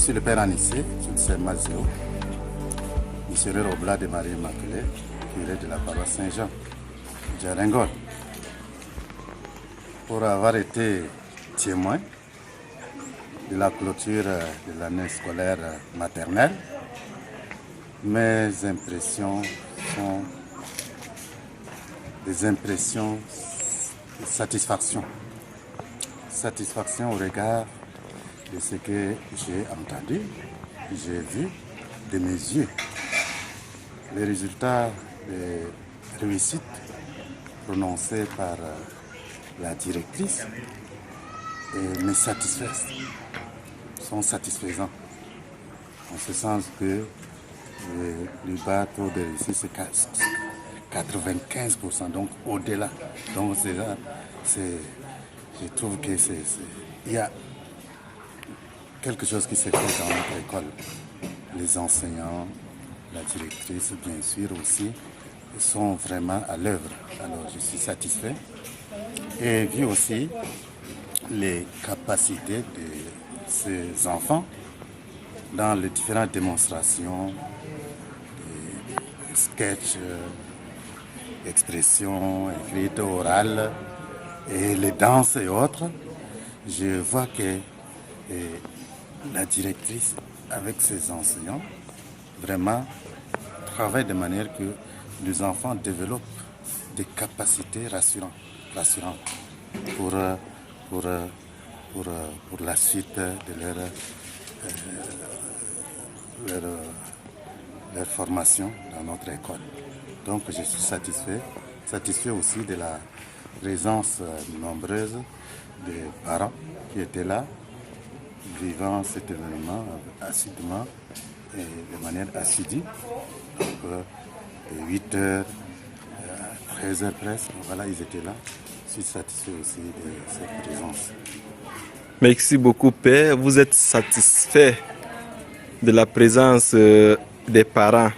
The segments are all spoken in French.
suis le père Anissé, Jules Mazéo, missionnaire au Oblat de Marie Immaculée, curé de la paroisse Saint-Jean, Djaringol. Pour avoir été témoin de la clôture de l'année scolaire maternelle, mes impressions sont des impressions de satisfaction. Satisfaction au regard de ce que j'ai entendu, j'ai vu de mes yeux. Les résultats des réussites prononcées par la directrice me satisfaisent, sont satisfaisants. En ce sens que le bas taux de réussite c'est 95%, donc au-delà. Donc je trouve que il y a quelque chose qui se fait dans notre école. Les enseignants, la directrice bien sûr aussi, sont vraiment à l'œuvre. Alors je suis satisfait. Et vu aussi les capacités de ces enfants dans les différentes démonstrations, des sketchs, expressions écrites, orales, et les danses et autres, je vois que la directrice, avec ses enseignants, vraiment travaille de manière que les enfants développent des capacités rassurantes pour la suite de leur formation dans notre école. Donc je suis satisfait aussi de la présence nombreuse des parents qui étaient là, vivant cet événement assidûment et de manière assidue. Donc, de 8h à 13h presque, voilà, ils étaient là. Je suis satisfait aussi de cette présence. Merci beaucoup, Père. Vous êtes satisfait de la présence des parents.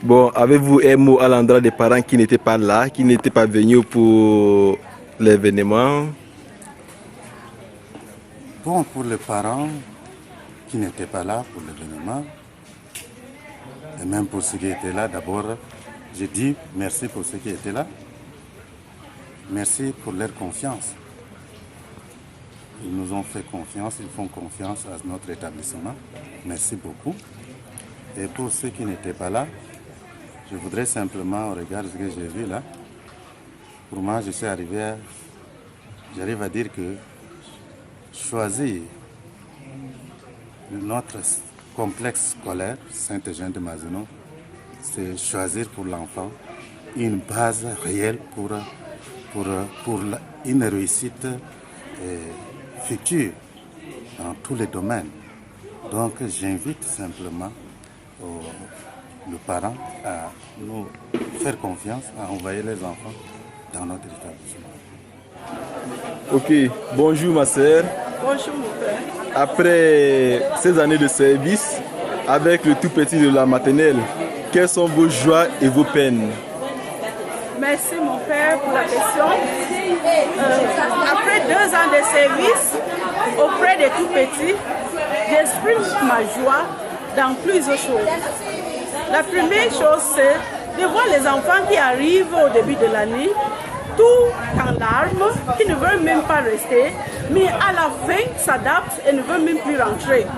Bon, avez-vous un mot à l'endroit des parents qui n'étaient pas là, qui n'étaient pas venus pour l'événement? Bon, pour les parents qui n'étaient pas là pour l'événement, et même pour ceux qui étaient là, d'abord, je dis merci pour ceux qui étaient là. Merci pour leur confiance. Ils nous ont fait confiance, ils font confiance à notre établissement. Merci beaucoup. Et pour ceux qui n'étaient pas là, je voudrais simplement, au regard de ce que j'ai vu là, pour moi, j'arrive à dire que choisir notre complexe scolaire, Saint-Eugène de Mazenod, c'est choisir pour l'enfant une base réelle pour une réussite future dans tous les domaines. Donc j'invite simplement les parents à nous faire confiance, à envoyer les enfants dans notre établissement. Ok, bonjour ma sœur. Bonjour mon père. Après ces années de service, avec le tout petit de la maternelle, quelles sont vos joies et vos peines? Merci mon père pour la question. Après 2 ans de service auprès des tout petits, j'exprime ma joie dans plusieurs choses. La première chose, c'est de voir les enfants qui arrivent au début de l'année, tout en larmes, qui ne veulent même pas rester, mais à la fin s'adaptent et ne veulent même plus rentrer.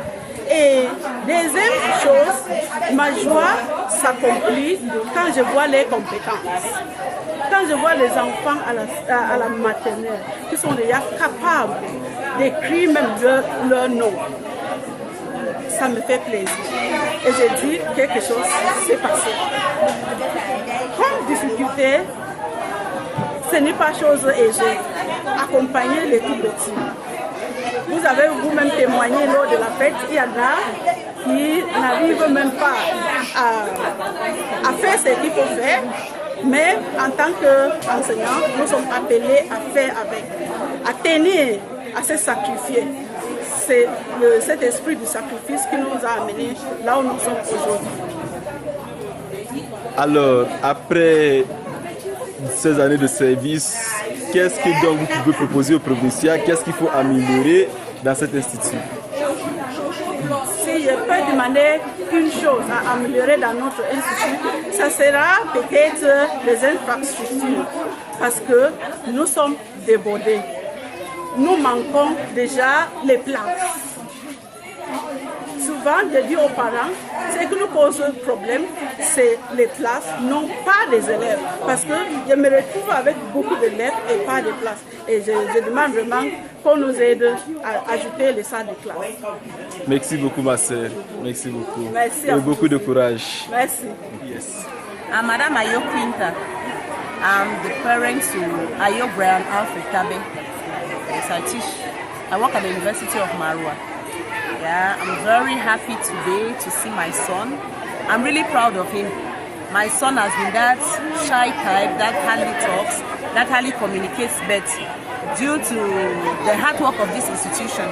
Et deuxième chose, ma joie s'accomplit quand je vois les compétences. Quand je vois les enfants à la maternelle qui sont déjà capables d'écrire même leur nom, ça me fait plaisir. Et je dis quelque chose s'est passé. Comme difficulté, ce n'est pas chose aisée. Accompagner les tout petits. Vous avez vous-même témoigné lors de la fête, il y en a qui n'arrivent même pas à faire ce qu'il faut faire, mais en tant qu'enseignants, nous sommes appelés à faire avec, à tenir, à se sacrifier. C'est cet esprit du sacrifice qui nous a amenés là où nous sommes aujourd'hui. Alors, après ces années de service, qu'est-ce que donc vous pouvez proposer au provincial? Qu'est-ce qu'il faut améliorer dans cet institut? si je peux demander une chose à améliorer dans notre institut, ça sera peut-être les infrastructures, parce que nous sommes débordés. Nous manquons déjà les places. Souvent, je dis aux parents, ce qui nous pose problème, c'est les places, non pas les élèves. Parce que je me retrouve avec beaucoup d'élèves et pas de places. Et je demande vraiment qu'on nous aide à ajouter les salles de classe. Merci beaucoup, ma sœur. Merci beaucoup. Merci et beaucoup de courage. Merci. Yes. I'm Madame Ayo Quinta. I'm the parent to Ayo Brian Alfred Tabe. Yes, I teach. I work at the University of Marua. Yeah, I'm very happy today to see my son. I'm really proud of him. My son has been that shy type, that hardly talks, that hardly communicates, but due to the hard work of this institution,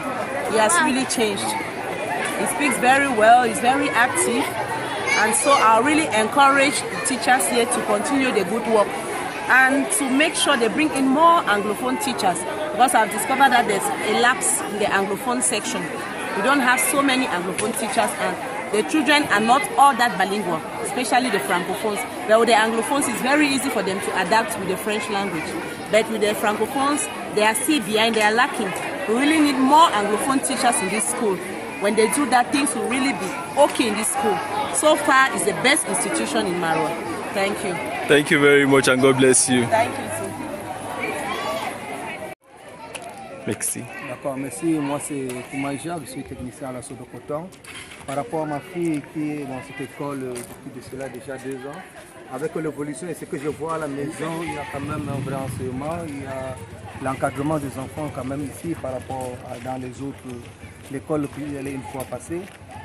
he has really changed. He speaks very well, he's very active, and so I really encourage the teachers here to continue the good work and to make sure they bring in more Anglophone teachers, because I've discovered that there's a lapse in the Anglophone section. We don't have so many Anglophone teachers, and the children are not all that bilingual, especially the Francophones. But with the Anglophones, it's very easy for them to adapt with the French language. But with the Francophones, they are still behind, they are lacking. We really need more Anglophone teachers in this school. When they do that, things will really be okay in this school. So far, it's the best institution in Marwa. Thank you. Thank you very much and God bless you. Thank you too. Merci. D'accord, merci. Moi, c'est Koumaïja, je suis technicien à la Sodo Coton. Par rapport à ma fille qui est dans cette école depuis de cela déjà 2 ans, avec l'évolution et ce que je vois à la maison, il y a quand même un vrai enseignement, il y a l'encadrement des enfants quand même ici par rapport à dans les autres l'école qui elle est une fois passée.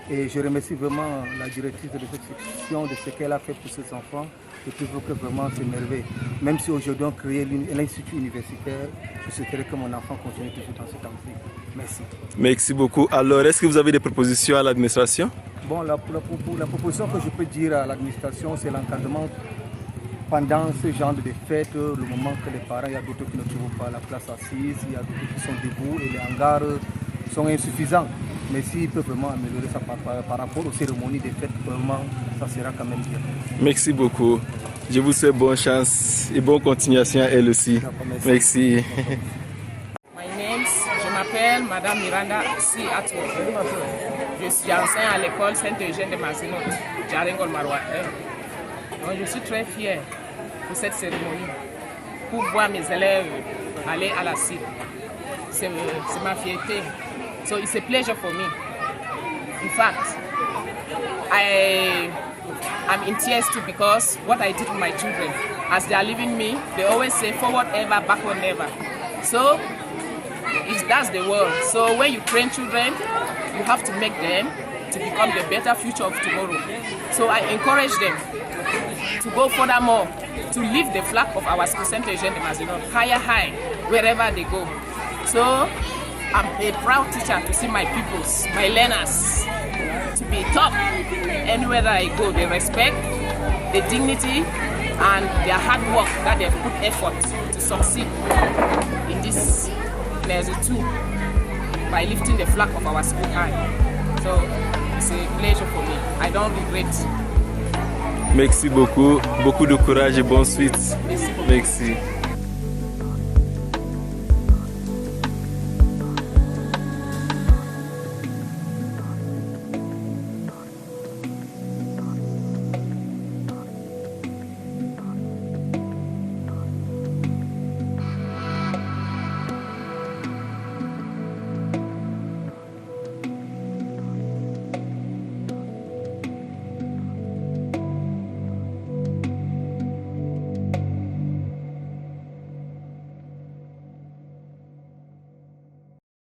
Et je remercie vraiment la directrice de cette section de ce qu'elle a fait pour ces enfants. Je trouve que vraiment c'est merveilleux. Même si aujourd'hui on crée l'institut universitaire, je souhaiterais que mon enfant continue toujours dans cette entrée. Merci. Merci beaucoup. Alors, est-ce que vous avez des propositions à l'administration? Bon, la proposition que je peux dire à l'administration, c'est l'encadrement pendant ce genre de fêtes, le moment que les parents, il y a d'autres qui ne trouvent pas la place assise, il y a d'autres qui sont debout et les hangars sont insuffisants. Mais s'ils peuvent vraiment améliorer ça par rapport aux cérémonies des fêtes, vraiment, ça sera quand même bien. Merci beaucoup. Je vous souhaite bonne chance et bonne continuation à elle aussi. Merci. Je m'appelle Madame Miranda Si Atou. Je suis enseignante à l'école Saint-Eugène de Mazino, Djarengol Marwa. Donc je suis très fière pour cette cérémonie, pour voir mes élèves aller à la cible. C'est ma fierté. So it's a pleasure for me. In fact, I'm in tears too because what I did with my children, as they are leaving me, they always say forward ever, backward never. So that's the world. So when you train children, you have to make them to become the better future of tomorrow. So I encourage them to go furthermore, to lift the flag of our school Saint-Eugène de Mazinon higher, wherever they go. So I'm a proud teacher to see my pupils, my learners, to be top. Anywhere that I go, they respect the dignity and their hard work that they've put effort to succeed in this nursery too, by lifting the flag of our school high. So it's a pleasure for me. I don't regret. Merci beaucoup. Beaucoup de courage et bonne suite. Merci. Merci.